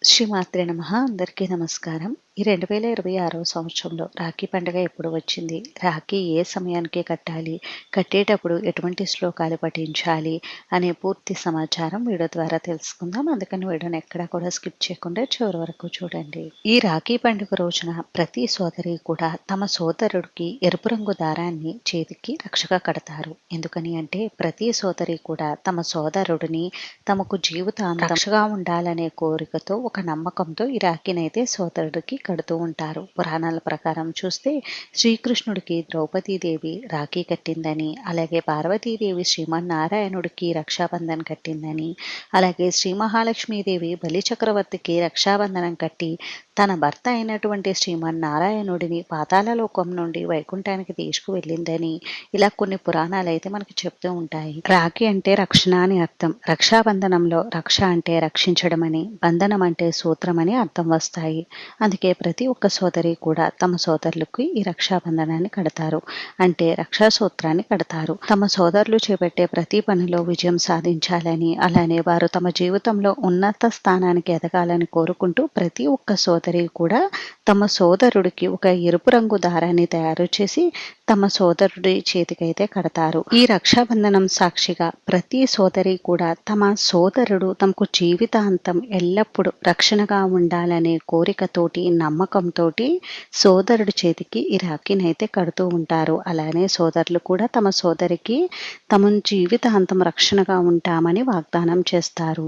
శ్రీమాత్రే నమః. అందరికీ నమస్కారం. ఈ 2026 సంవత్సరంలో రాఖీ పండుగ ఎప్పుడు వచ్చింది? రాఖీ ఏ సమయానికి కట్టాలి? కట్టేటప్పుడు ఎటువంటి శ్లోకాలు పఠించాలి? అనే పూర్తి సమాచారం వీడియో ద్వారా తెలుసుకుందాం. అందుకని వీడియోని ఎక్కడా కూడా స్కిప్ చేయకుండా చివరి వరకు చూడండి. ఈ రాఖీ పండుగ రోజున ప్రతి సోదరి కూడా తమ సోదరుడికి ఎరుపు రంగు దారాన్ని చేతికి రక్షగా కడతారు. ఎందుకని అంటే ప్రతి సోదరి కూడా తమ సోదరుడిని తమకు జీవితాంతం రక్షగా ఉండాలనే కోరికతో ఒక నమ్మకంతో ఈ రాఖీనైతే సోదరుడికి కడుతూ ఉంటారు. పురాణాల ప్రకారం చూస్తే శ్రీకృష్ణుడికి ద్రౌపదీదేవి రాఖీ కట్టిందని, అలాగే పార్వతీదేవి శ్రీమన్నారాయణుడికి రక్షాబంధన్ కట్టిందని, అలాగే శ్రీ మహాలక్ష్మీదేవి బలి చక్రవర్తికి రక్షాబంధనం కట్టి తన భర్త అయినటువంటి శ్రీమన్నారాయణుడిని పాతాళలోకం నుండి వైకుంఠానికి తీసుకువెళ్ళిందని ఇలా కొన్ని పురాణాలు అయితే మనకి చెప్తూ ఉంటాయి. రాఖీ అంటే రక్షణ అని అర్థం. రక్షాబంధనంలో రక్ష అంటే రక్షించడం అని, బంధనం అంటే సూత్రం అని అర్థం వస్తాయి. అందుకే ప్రతి ఒక్క సోదరి కూడా తమ సోదరులకు ఈ రక్షాబంధనాన్ని కడతారు, అంటే రక్షా సూత్రాన్ని కడతారు. తమ సోదరులు చేపట్టే ప్రతి పనిలో విజయం సాధించాలని, అలానే వారు తమ జీవితంలో ఉన్నత స్థానానికి ఎదగాలని కోరుకుంటూ ప్రతి ఒక్క సోదరి కూడా తమ సోదరుడికి ఒక ఎరుపు రంగు దారాన్ని తయారు చేసి తమ సోదరుడి చేతికైతే కడతారు. ఈ రక్షాబంధనం సాక్షిగా ప్రతి సోదరి కూడా తమ సోదరుడు తమకు జీవితాంతం ఎల్లప్పుడూ రక్షణగా ఉండాలనే కోరికతోటి, నమ్మకంతో సోదరుడి చేతికి ఈ రాఖీనైతే కడుతూ ఉంటారు. అలానే సోదరులు కూడా తమ సోదరికి తమ జీవితాంతం రక్షణగా ఉంటామని వాగ్దానం చేస్తారు.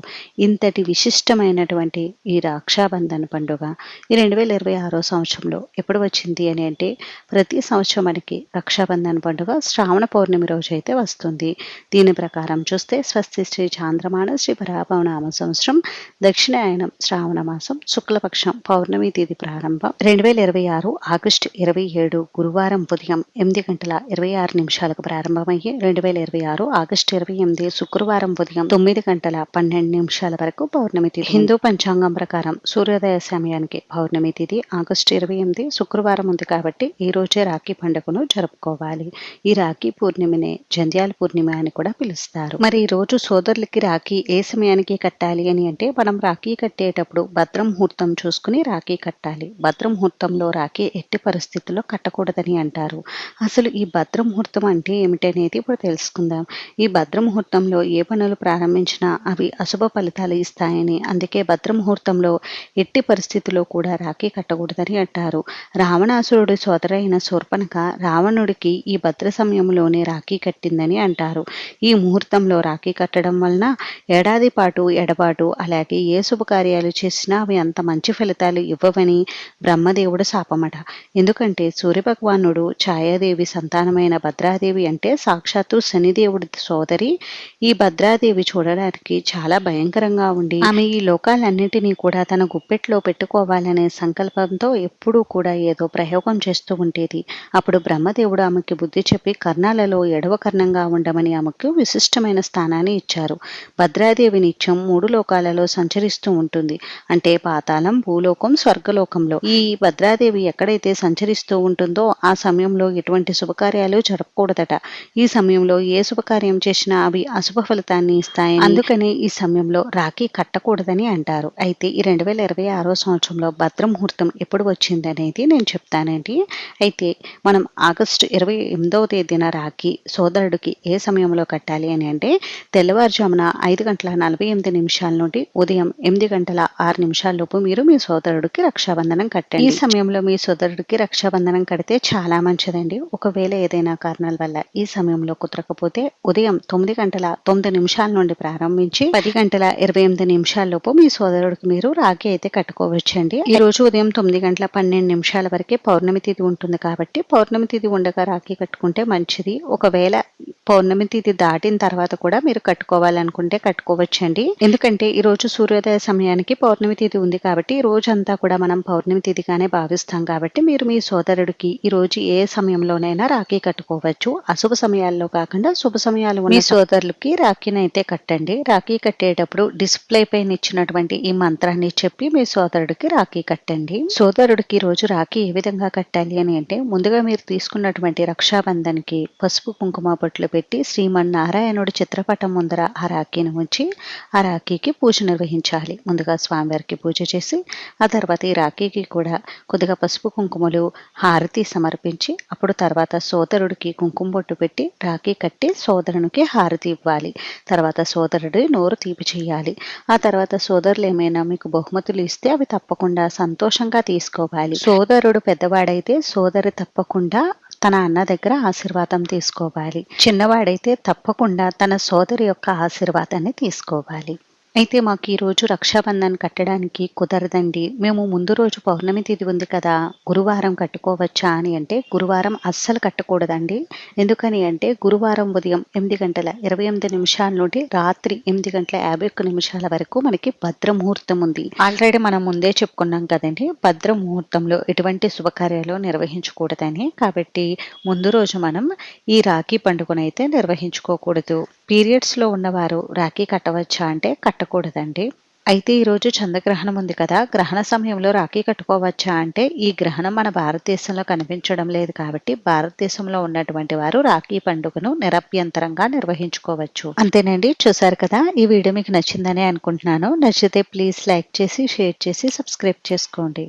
ఇంతటి విశిష్టమైనటువంటి ఈ రక్షాబంధన్ పండుగ ఈ 2026 సంవత్సరంలో ఎప్పుడు వచ్చింది అని అంటే ప్రతి సంవత్సరం మనకి రక్షాబంధన్ పండుగ శ్రావణ పౌర్ణమి రోజు అయితే వస్తుంది. దీని ప్రకారం చూస్తే స్వస్తి శ్రీ చాంద్రమాన శ్రీ పరాభవనామ సంవత్సరం దక్షిణాయనం శ్రావణ మాసం శుక్లపక్షం పౌర్ణమి తేదీ ప్రారంభం 2026 ఆగస్టు 27 గురువారం ఉదయం 8:26 ప్రారంభమయ్యి 2026 ఆగస్టు 28 శుక్రవారం ఉదయం 9:12 వరకు పౌర్ణమి తిథి. హిందూ పంచాంగం ప్రకారం సూర్యోదయ సమయానికి పౌర్ణమి తిథి ఆగస్టు 28 శుక్రవారం ఉంది కాబట్టి ఈ రోజే రాఖీ పండుగను జరుపుకోవాలి. ఈ రాఖీ పూర్ణిమనే జంధ్యాల పూర్ణిమ అని కూడా పిలుస్తారు. మరి ఈ రోజు సోదరులకి రాఖీ ఏ సమయానికి కట్టాలి అని అంటే మనం రాఖీ కట్టేటప్పుడు భద్రముహూర్తం చూసుకుని రాఖీ కట్టాలి. భద్రముహూర్తంలో రాఖీ ఎట్టి పరిస్థితుల్లో కట్టకూడదని అంటారు. అసలు ఈ భద్రముహూర్తం అంటే ఏమిటనేది ఇప్పుడు తెలుసుకుందాం. ఈ భద్రముహూర్తంలో ఏ పనులు ప్రారంభించినా అవి అశుభ ఫలితాలు ఇస్తాయని, అందుకే భద్రముహూర్తంలో ఎట్టి పరిస్థితుల్లో కూడా రాఖీ కట్టకూడదని అంటారు. రావణాసురుడి సోదరైన శూర్పణఖ రావణుడికి ఈ భద్ర సమయంలోనే రాఖీ కట్టిందని అంటారు. ఈ ముహూర్తంలో రాఖీ కట్టడం వలన ఏడాది పాటు ఎడబాటు, అలాగే ఏ శుభకార్యాలు చేసినా అవి అంత మంచి ఫలితాలు ఇవ్వవని బ్రహ్మదేవుడు శాపమట. ఎందుకంటే సూర్యభగవానుడు ఛాయాదేవి సంతానమైన భద్రాదేవి అంటే సాక్షాత్తు శనిదేవుడి సోదరి. ఈ భద్రాదేవి చూడడానికి చాలా భయంకరంగా ఉండి ఆమె ఈ లోకాలన్నిటినీ కూడా తన గుప్పెట్లో పెట్టుకోవాలనే సంకల్పంతో ఎప్పుడూ కూడా ఏదో ప్రయోగం చేస్తూ ఉండేది. అప్పుడు బ్రహ్మదేవుడు ఆమెకి బుద్ధి చెప్పి కర్ణాలలో ఎడవ కర్ణంగా ఉండమని ఆమెకు విశిష్టమైన స్థానాన్ని ఇచ్చారు. భద్రాదేవి నిత్యం 3 లోకాలలో సంచరిస్తూ ఉంటుంది, అంటే పాతాళం, భూలోకం, స్వర్గలోకంలో. ఈ భద్రాదేవి ఎక్కడైతే సంచరిస్తూ ఉంటుందో ఆ సమయంలో ఎటువంటి శుభకార్యాలు జరపకూడదట. ఈ సమయంలో ఏ శుభకార్యం చేసినా అవి అశుభ ఫలితాన్ని ఇస్తాయని, అందుకని ఈ సమయంలో రాఖీ కట్టకూడదని అంటారు. అయితే ఈ 2026 సంవత్సరంలో భద్రముహూర్తం ఎప్పుడు వచ్చిందనేది నేను చెప్తానండి. అయితే మనం ఆగస్టు 28వ తేదీన రాఖీ సోదరుడికి ఏ సమయంలో కట్టాలి అని అంటే తెల్లవారుజామున 5:48 నుండి ఉదయం 8:06 లోపు మీరు మీ సోదరుడికి రక్షాబంధనం కట్టండి. ఈ సమయంలో మీ సోదరుడికి రక్షాబంధనం కడితే చాలా మంచిదండి. ఒకవేళ ఏదైనా కారణాల వల్ల ఈ సమయంలో కుదరకపోతే ఉదయం 9:09 నుండి ప్రారంభించి 10:28 లోపు మీ సోదరుడికి మీరు రాఖీ అయితే కట్టుకోవచ్చండి. ఈ రోజు ఉదయం 9:12 వరకే పౌర్ణమి తిథి ఉంటుంది కాబట్టి పౌర్ణమి తిథి ఉండగా రాఖీ కట్టుకుంటే మంచిది. ఒకవేళ పౌర్ణమి తిథి దాటిన తర్వాత కూడా మీరు కట్టుకోవాలనుకుంటే కట్టుకోవచ్చండి. ఎందుకంటే ఈ రోజు సూర్యోదయ సమయానికి పౌర్ణమి తిథి ఉంది కాబట్టి ఈ రోజంతా కూడా మనం పౌర్ణమి తిథిగానే భావిస్తాం కాబట్టి మీరు మీ సోదరుడికి ఈరోజు ఏ సమయంలోనైనా రాఖీ కట్టుకోవచ్చు. అశుభ సమయాల్లో కాకుండా శుభ సమయాలు ఉన్న మీ సోదరులకి రాఖీనైతే కట్టండి. రాఖీ కట్టేటప్పుడు డిస్ప్లే పైన ఇచ్చినటువంటి ఈ మంత్రాన్ని చెప్పి మీ సోదరుడికి రాఖీ కట్టండి. సోదరుడికి రోజు రాఖీ ఏ విధంగా కట్టాలి అని అంటే, ముందుగా మీరు తీసుకున్నటువంటి రక్షాబంధన్కి పసుపు కుంకుమ బొట్లు పెట్టి శ్రీమన్నారాయణుడి చిత్రపటం ముందర ఆ రాఖీని ఉంచి ఆ రాఖీకి పూజ నిర్వహించాలి. ముందుగా స్వామివారికి పూజ చేసి ఆ తర్వాత ఈ రాఖీకి కూడా కొద్దిగా పసుపు కుంకుమలు హారతి సమర్పించి అప్పుడు తర్వాత సోదరుడికి కుంకుమ బొట్టు పెట్టి రాఖీ కట్టి సోదరునికి హారతి ఇవ్వాలి. తర్వాత సోదరుడి నోరు తీపి చేయాలి. ఆ తర్వాత సోదరులు ఏమైనా మీకు బహుమతులు ఇస్తే అవి తప్పకుండా సంతోషంగా తీసుకోవాలి. సోదరుడు పెద్దవాడైతే సోదరి తప్పకుండా తన అన్న దగ్గర ఆశీర్వాదం తీసుకోవాలి. చిన్నవాడైతే తప్పకుండా తన సోదరి యొక్క ఆశీర్వాదాన్ని తీసుకోవాలి. అయితే మాకు ఈరోజు రక్షాబంధన్ కట్టడానికి కుదరదండి, మేము ముందు రోజు పౌర్ణమి తిథి ఉంది కదా, గురువారం కట్టుకోవచ్చా అని అంటే, గురువారం అస్సలు కట్టకూడదండి. ఎందుకని అంటే గురువారం ఉదయం 8:28 నుండి రాత్రి 8:51 వరకు మనకి భద్రముహూర్తం ఉంది. ఆల్రెడీ మనం ముందే చెప్పుకున్నాం కదండి, భద్రముహూర్తంలో ఎటువంటి శుభకార్యాలు నిర్వహించకూడదని. కాబట్టి ముందు రోజు మనం ఈ రాఖీ పండుగనైతే నిర్వహించుకోకూడదు. పీరియడ్స్లో ఉన్నవారు రాఖీ కట్టవచ్చా అంటే కట్టకూడదండి. అయితే ఈరోజు చంద్రగ్రహణం ఉంది కదా, గ్రహణ సమయంలో రాఖీ కట్టుకోవచ్చా అంటే ఈ గ్రహణం మన భారతదేశంలో కనిపించడం లేదు కాబట్టి భారతదేశంలో ఉన్నటువంటి వారు రాఖీ పండుగను నిరభ్యంతరంగా నిర్వహించుకోవచ్చు. అంతేనండి. చూసారు కదా, ఈ వీడియో మీకు నచ్చిందనే అనుకుంటున్నాను. నచ్చితే ప్లీజ్ లైక్ చేసి షేర్ చేసి సబ్స్క్రైబ్ చేసుకోండి.